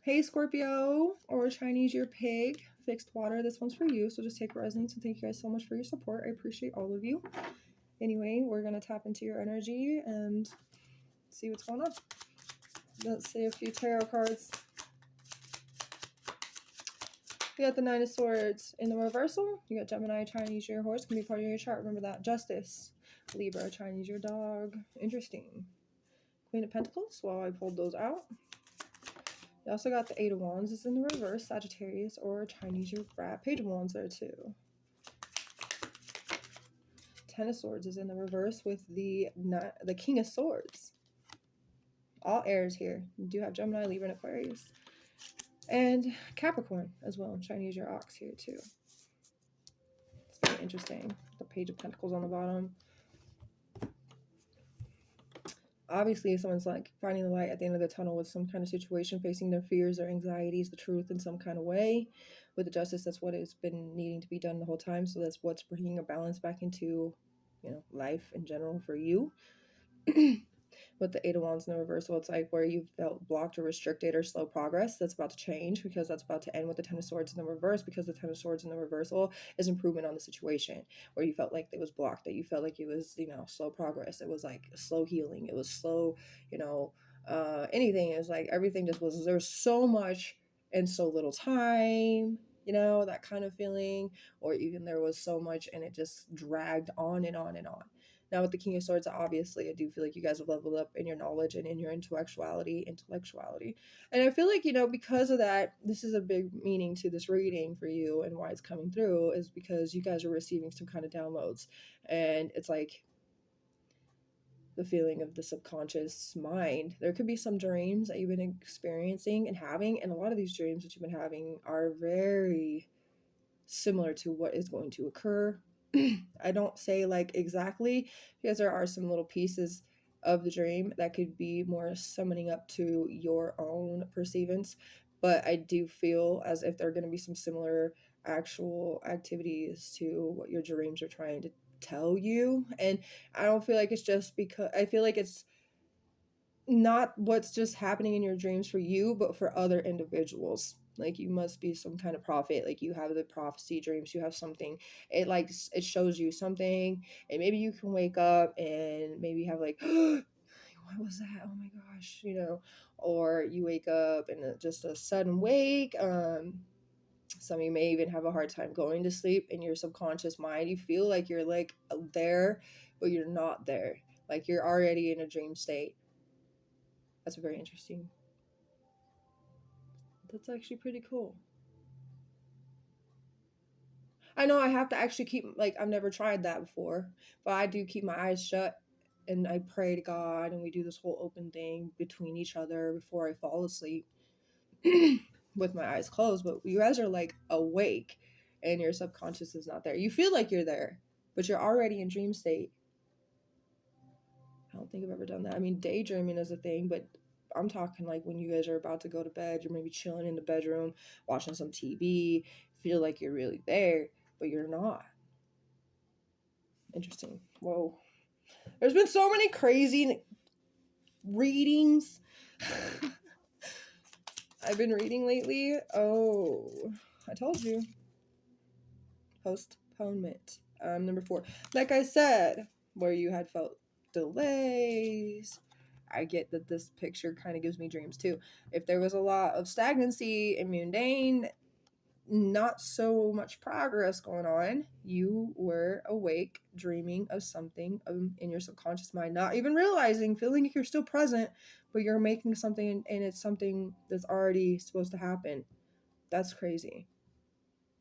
Hey Scorpio, or Chinese your pig, fixed water. This one's for you, so just take resonance, and thank you guys so much for your support. I appreciate all of you. Anyway, we're gonna tap into your energy and see what's going on. Let's see a few tarot cards. You got the Nine of Swords in the reversal. You got Gemini, Chinese your horse, can be part of your chart. Remember that. Justice, Libra, Chinese your dog. Interesting. Queen of Pentacles. Well, I pulled those out. You also got the Eight of Wands is in the reverse, Sagittarius, or Chinese your rat. Page of Wands there too. Ten of Swords is in the reverse with the King of Swords. All airs here. You do have Gemini, Libra, and Aquarius. And Capricorn as well. Chinese your ox here too. It's very interesting. The Page of Pentacles on the bottom. Obviously, someone's like finding the light at the end of the tunnel with some kind of situation, facing their fears, their anxieties, the truth in some kind of way. With the Justice, that's what has been needing to be done the whole time. So that's what's bringing a balance back into, life in general for you. With the Eight of Wands in the reversal, it's like where you felt blocked or restricted or slow progress. That's about to change because that's about to end with the Ten of Swords in the reverse, because the Ten of Swords in the reversal is improvement on the situation where you felt like it was blocked, that you felt like it was, slow progress. It was like slow healing. It was slow, anything. It was like everything just was, there's so much in so little time, that kind of feeling, or even there was so much and it just dragged on and on and on. Now with the King of Swords, obviously, I do feel like you guys have leveled up in your knowledge and in your intellectuality. And I feel like, because of that, this is a big meaning to this reading for you, and why it's coming through is because you guys are receiving some kind of downloads. And it's like the feeling of the subconscious mind. There could be some dreams that you've been experiencing and having, and a lot of these dreams that you've been having are very similar to what is going to occur. I don't say like exactly, because there are some little pieces of the dream that could be more summoning up to your own perceivance, but I do feel as if there are going to be some similar actual activities to what your dreams are trying to tell you. And I don't feel like it's just because, I feel like it's not what's just happening in your dreams for you, but for other individuals. Like you must be some kind of prophet, like you have the prophecy dreams, you have something, it shows you something, and maybe you can wake up and maybe have like what was that, oh my gosh, or you wake up and just a sudden wake. Some of you may even have a hard time going to sleep. In your subconscious mind, you feel like you're like there, but you're not there, like you're already in a dream state. That's very interesting. That's actually pretty cool. I know I have to actually keep, like, I've never tried that before, but I do keep my eyes shut and I pray to God, and we do this whole open thing between each other before I fall asleep with my eyes closed. But you guys are like awake and your subconscious is not there. You feel like you're there, but you're already in dream state. I don't think I've ever done that. I mean, daydreaming is a thing, but I'm talking like when you guys are about to go to bed, you're maybe chilling in the bedroom, watching some TV, feel like you're really there, but you're not. Interesting. Whoa. There's been so many crazy readings I've been reading lately. Oh, I told you. Postponement. Number 4. Like I said, where you had felt delays. I get that this picture kind of gives me dreams too. If there was a lot of stagnancy and mundane, not so much progress going on, you were awake, dreaming of something in your subconscious mind, not even realizing, feeling like you're still present, but you're making something and it's something that's already supposed to happen. That's crazy.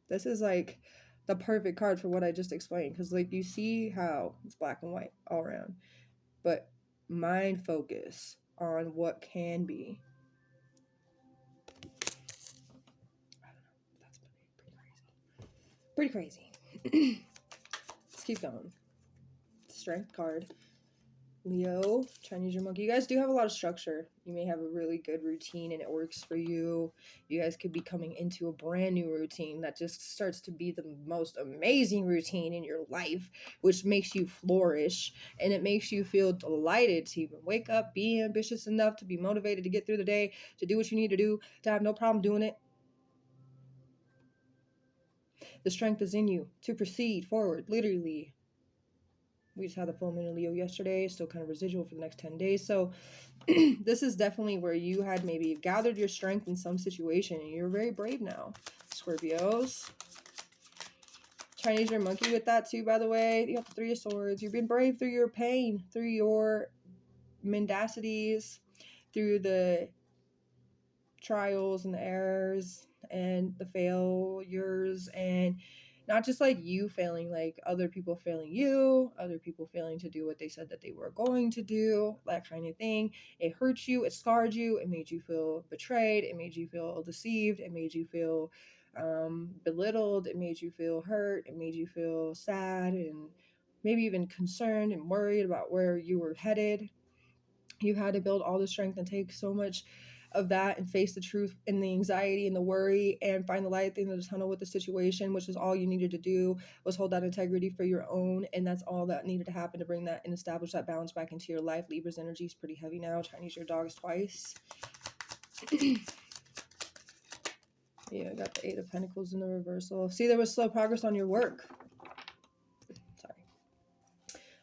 This is like the perfect card for what I just explained, because like you see how it's black and white all around, but mind focus on what can be. I don't know. That's pretty crazy. Let's keep going. Strength card. Leo, Chinese your monkey. You guys do have a lot of structure. You may have a really good routine and it works for you. You guys could be coming into a brand new routine that just starts to be the most amazing routine in your life, which makes you flourish and it makes you feel delighted to even wake up, be ambitious enough to be motivated to get through the day, to do what you need to do, to have no problem doing it. The strength is in you to proceed forward, literally. We just had the full moon in Leo yesterday, still kind of residual for the next 10 days. So this is definitely where you had maybe gathered your strength in some situation and you're very brave now, Scorpios. Chinese your monkey with that too, by the way. You got the Three of Swords. You've been brave through your pain, through your mendacities, through the trials and the errors and the failures, and not just like you failing, like other people failing you, other people failing to do what they said that they were going to do, that kind of thing. It hurt you, it scarred you, it made you feel betrayed, it made you feel deceived, it made you feel belittled, it made you feel hurt, it made you feel sad and maybe even concerned and worried about where you were headed. You had to build all the strength and take so much of that and face the truth and the anxiety and the worry and find the light at the end of the tunnel with the situation, which is all you needed to do, was hold that integrity for your own. And that's all that needed to happen to bring that and establish that balance back into your life. Libra's energy is pretty heavy now. Chinese your dog is twice. Yeah, I got the Eight of Pentacles in the reversal. See, there was slow progress on your work.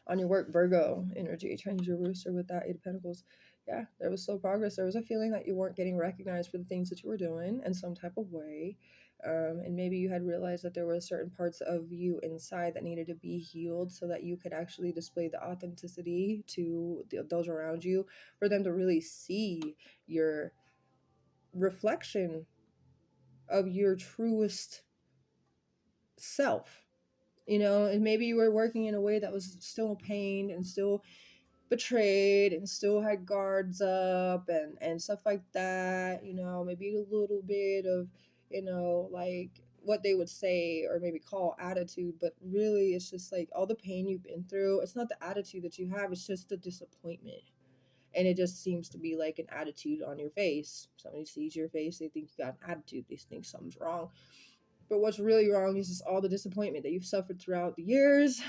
On your work, Virgo energy, Chinese your rooster with that Eight of Pentacles. Yeah, there was slow progress. There was a feeling that you weren't getting recognized for the things that you were doing in some type of way. And maybe you had realized that there were certain parts of you inside that needed to be healed so that you could actually display the authenticity to those around you, for them to really see your reflection of your truest self. You know, and maybe you were working in a way that was still pained and still betrayed and still had guards up and stuff like that. You know, maybe a little bit of, you know, like what they would say or maybe call attitude, but really it's just like all the pain you've been through. It's not the attitude that you have, it's just the disappointment. And it just seems to be like an attitude on your face. Somebody sees your face, they think you got an attitude, they think something's wrong. But what's really wrong is just all the disappointment that you've suffered throughout the years.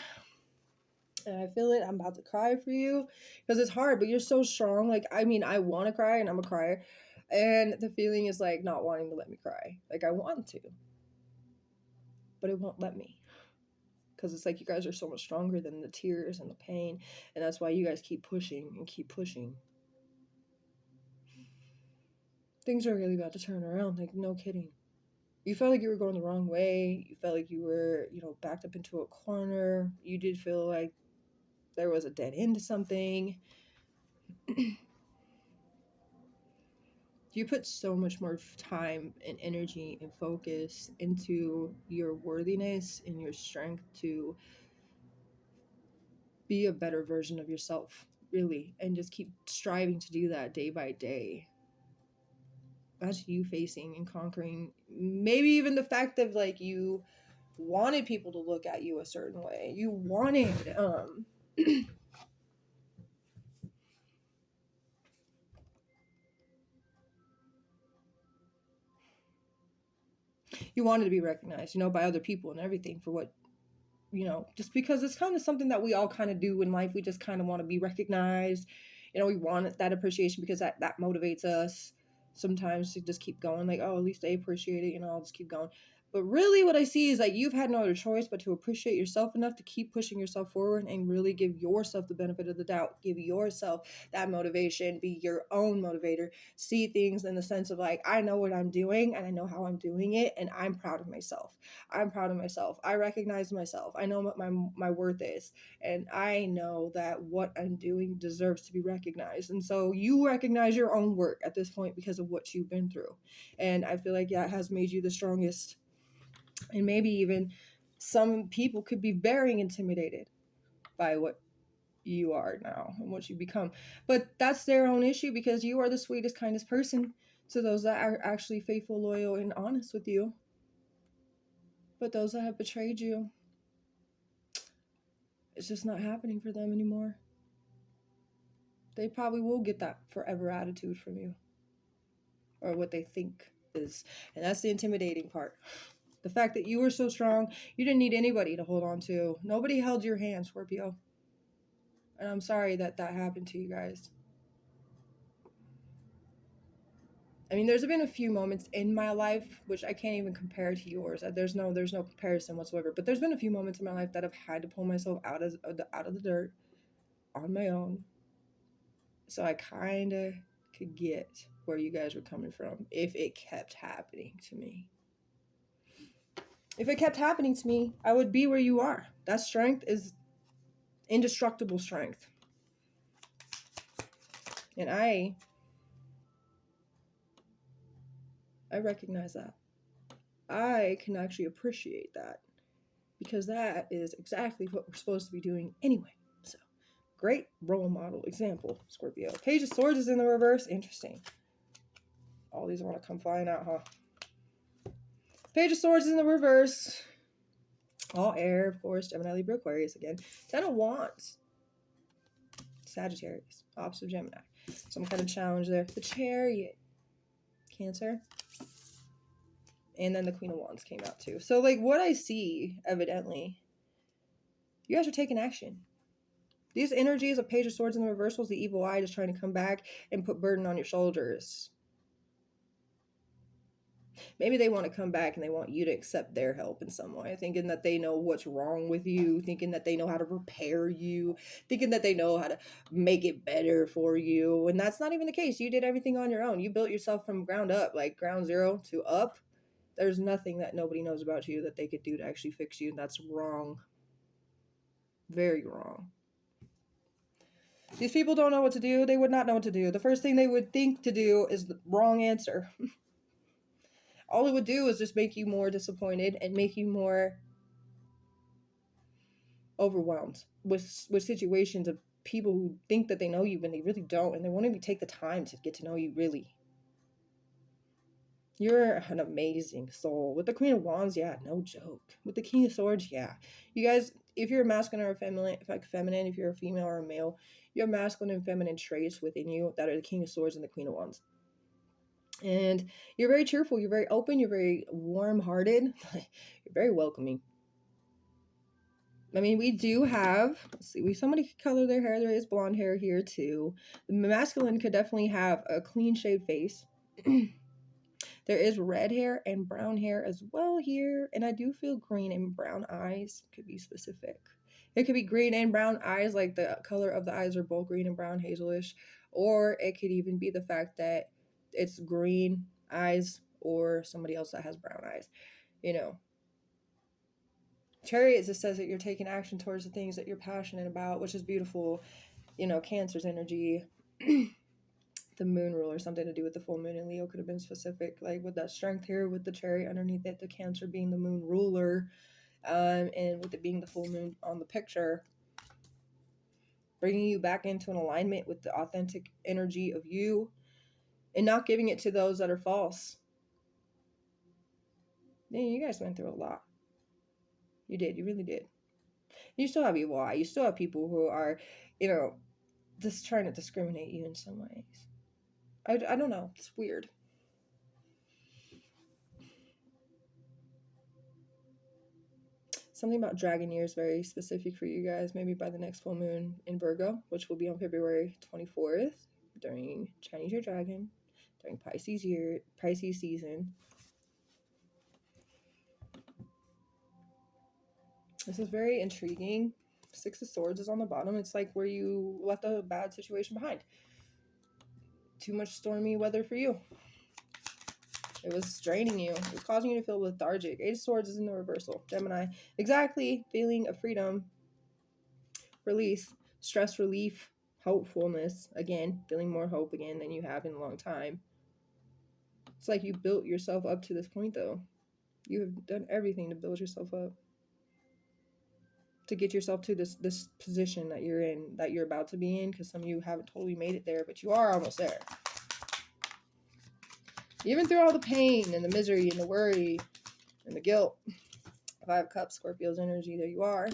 And I feel it. I'm about to cry for you because it's hard, but you're so strong. Like, I mean, I want to cry and I'm a crier. And the feeling is like not wanting to let me cry. Like, I want to, but it won't let me. Because it's like you guys are so much stronger than the tears and the pain. And that's why you guys keep pushing and keep pushing. Things are really about to turn around. Like, no kidding. You felt like you were going the wrong way. You felt like you were, you know, backed up into a corner. You did feel like there was a dead end to something. You put so much more time and energy and focus into your worthiness and your strength to be a better version of yourself, really, and just keep striving to do that day by day. That's you facing and conquering maybe even the fact that like you wanted people to look at you a certain way. You wanted you wanted to be recognized, you know, by other people and everything for what, you know, just because it's kind of something that we all kind of do in life. We just kind of want to be recognized. You know, we want that appreciation because that motivates us sometimes to just keep going. Like, oh, at least they appreciate it, you know, I'll just keep going. But really what I see is like you've had no other choice but to appreciate yourself enough to keep pushing yourself forward and really give yourself the benefit of the doubt. Give yourself that motivation. Be your own motivator. See things in the sense of like, I know what I'm doing and I know how I'm doing it and I'm proud of myself. I'm proud of myself. I recognize myself. I know what my worth is. And I know that what I'm doing deserves to be recognized. And so you recognize your own work at this point because of what you've been through. And I feel like that has made you the strongest. And maybe even some people could be very intimidated by what you are now and what you become. But that's their own issue because you are the sweetest, kindest person to those that are actually faithful, loyal, and honest with you. But those that have betrayed you, it's just not happening for them anymore. they probably will get that forever attitude from you, or what they think is. And that's the intimidating part. The fact that you were so strong, you didn't need anybody to hold on to. Nobody held your hand, Scorpio. And I'm sorry that that happened to you guys. I mean, there's been a few moments in my life which I can't even compare to yours. There's no comparison whatsoever. But there's been a few moments in my life that I've had to pull myself out of the dirt on my own. So I kind of could get where you guys were coming from if it kept happening to me. If it kept happening to me, I would be where you are. That strength is indestructible strength. And I recognize that. I can actually appreciate that, because that is exactly what we're supposed to be doing anyway. So, great role model example, Scorpio. Page of Swords is in the reverse. Interesting. All these want to come flying out, huh? Page of Swords is in the reverse. All air, of course. Gemini, Libra, Aquarius again. Ten of Wands. Sagittarius. Opposite of Gemini. Some kind of challenge there. The Chariot. Cancer. And then the Queen of Wands came out too. So, like, what I see, evidently, you guys are taking action. These energies of Page of Swords in the reversal is the evil eye just trying to come back and put burden on your shoulders. Maybe they want to come back and they want you to accept their help in some way, thinking that they know what's wrong with you, thinking that they know how to repair you, thinking that they know how to make it better for you. And that's not even the case. You did everything on your own. You built yourself from ground up, like ground zero to up. There's nothing that nobody knows about you that they could do to actually fix you. That's wrong. Very wrong. These people don't know what to do. They would not know what to do. The first thing they would think to do is the wrong answer. All it would do is just make you more disappointed and make you more overwhelmed with situations of people who think that they know you when they really don't, and they won't even take the time to get to know you really. You're an amazing soul. With the Queen of Wands, yeah, no joke. With the King of Swords, yeah. You guys, if you're masculine or feminine, if you're a female or a male, you have masculine and feminine traits within you that are the King of Swords and the Queen of Wands. And you're very cheerful, you're very open, you're very warm-hearted, you're very welcoming. I mean, we do have, let's see, somebody could color their hair. There is blonde hair here too. The masculine could definitely have a clean-shaved face. There is red hair and brown hair as well here. And I do feel green and brown eyes. Could be specific. It could be green and brown eyes, like the color of the eyes are both green and brown, hazelish. Or it could even be the fact that it's green eyes or somebody else that has brown eyes. You know. Chariot just says that you're taking action towards the things that you're passionate about, which is beautiful. You know, Cancer's energy. The moon rule or something to do with the full moon in Leo could have been specific, like with that strength here with the Chariot underneath it, the Cancer being the moon ruler, and with it being the full moon on the picture, bringing you back into an alignment with the authentic energy of you and not giving it to those that are false. Man, you guys went through a lot. You did. You really did. You still have evil eye. You still have people who are, you know, just trying to discriminate you in some ways. I don't know. It's weird. Something about dragon year is very specific for you guys. Maybe by the next full moon in Virgo, which will be on February 24th during Chinese Year Dragon, during Pisces season. This is very intriguing. Six of Swords is on the bottom. It's like where you left a bad situation behind. Too much stormy weather for you. It was draining you. It was causing you to feel lethargic. Eight of Swords is in the reversal. Gemini. Exactly. Feeling of freedom. Release. Stress relief. Hopefulness. Again. Feeling more hope again than you have in a long time. It's like you built yourself up to this point, though. You have done everything to build yourself up. To get yourself to this position that you're in, that you're about to be in, because some of you haven't totally made it there, but you are almost there. Even through all the pain and the misery and the worry and the guilt. 5 of Cups, Scorpio's energy, there you are.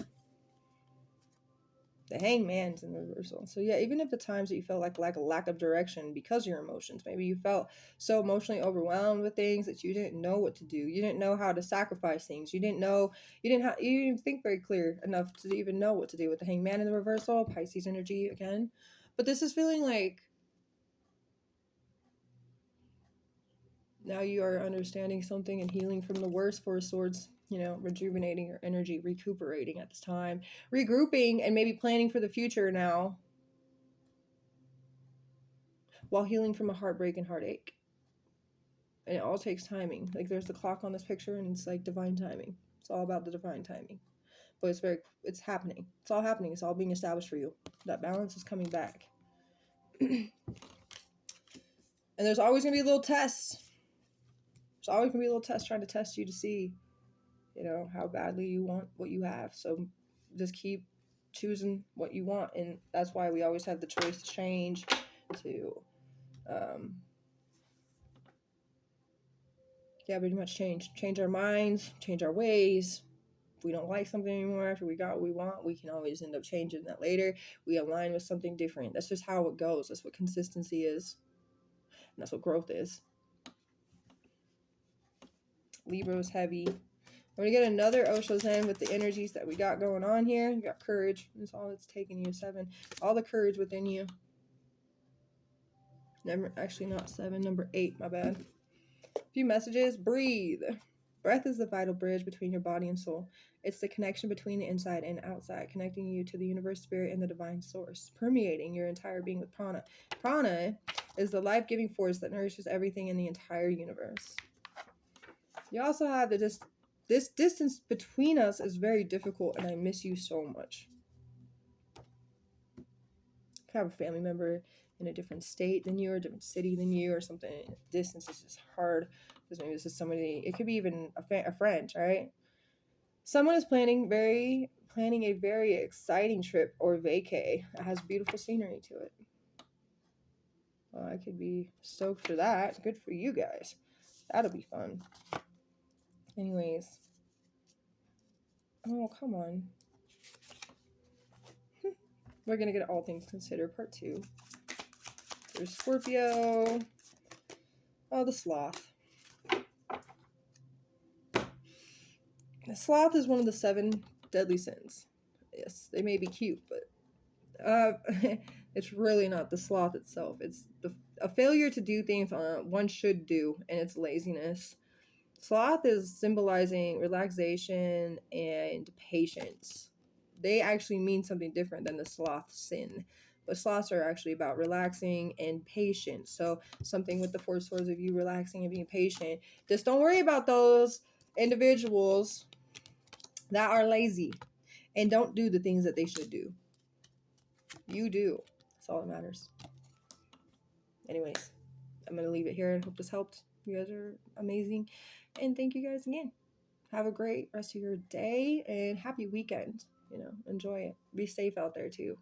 The Hangman's in reversal. So yeah, even if the times that you felt like a lack of direction because of your emotions, maybe you felt so emotionally overwhelmed with things that you didn't know what to do. You didn't know how to sacrifice things. You didn't know, you didn't think very clear enough to even know what to do with the Hangman in the reversal, Pisces energy again. But this is feeling like now you are understanding something and healing from the worst. Four of Swords, you know, rejuvenating your energy, recuperating at this time, regrouping, and maybe planning for the future now while healing from a heartbreak and heartache. And it all takes timing. Like there's the clock on this picture and it's like divine timing. It's all about the divine timing. But it's happening. It's all happening. It's all being established for you. That balance is coming back. And there's always going to be a little test. There's always going to be a little test trying to test you to see, you know, how badly you want what you have. So just keep choosing what you want. And that's why we always have the choice to change, to, pretty much change our minds, change our ways. If we don't like something anymore after we got what we want, we can always end up changing that later. We align with something different. That's just how it goes. That's what consistency is. And that's what growth is. Libra is heavy. We're going to get another Osho Zen with the energies that we got going on here. You got courage. That's all it's taking you. 7. All the courage within you. Actually not 7. Number 8. My bad. A few messages. Breathe. Breath is the vital bridge between your body and soul. It's the connection between the inside and outside, connecting you to the universe, spirit, and the divine source, permeating your entire being with prana. Prana is the life-giving force that nourishes everything in the entire universe. You also have this distance between us is very difficult, and I miss you so much. You have a family member in a different state than you, or a different city than you, or something. Distance is just hard, because maybe this is somebody, it could be even a friend, right? Someone is planning a very exciting trip or vacay that has beautiful scenery to it. Well, I could be stoked for that. Good for you guys. That'll be fun. Anyways. Oh, come on. We're going to get all things considered, part 2. There's Scorpio. Oh, the sloth. The sloth is one of the 7 deadly sins. Yes, they may be cute, but it's really not the sloth itself. It's a failure to do things one should do, and it's laziness. Sloth is symbolizing relaxation and patience. They actually mean something different than the sloth sin. But sloths are actually about relaxing and patience. So something with the 4 swords of you relaxing and being patient. Just don't worry about those individuals that are lazy and don't do the things that they should do. You do. That's all that matters. Anyways, I'm going to leave it here. I hope this helped. You guys are amazing. And thank you guys again. Have a great rest of your day and happy weekend. You know, enjoy it. Be safe out there too.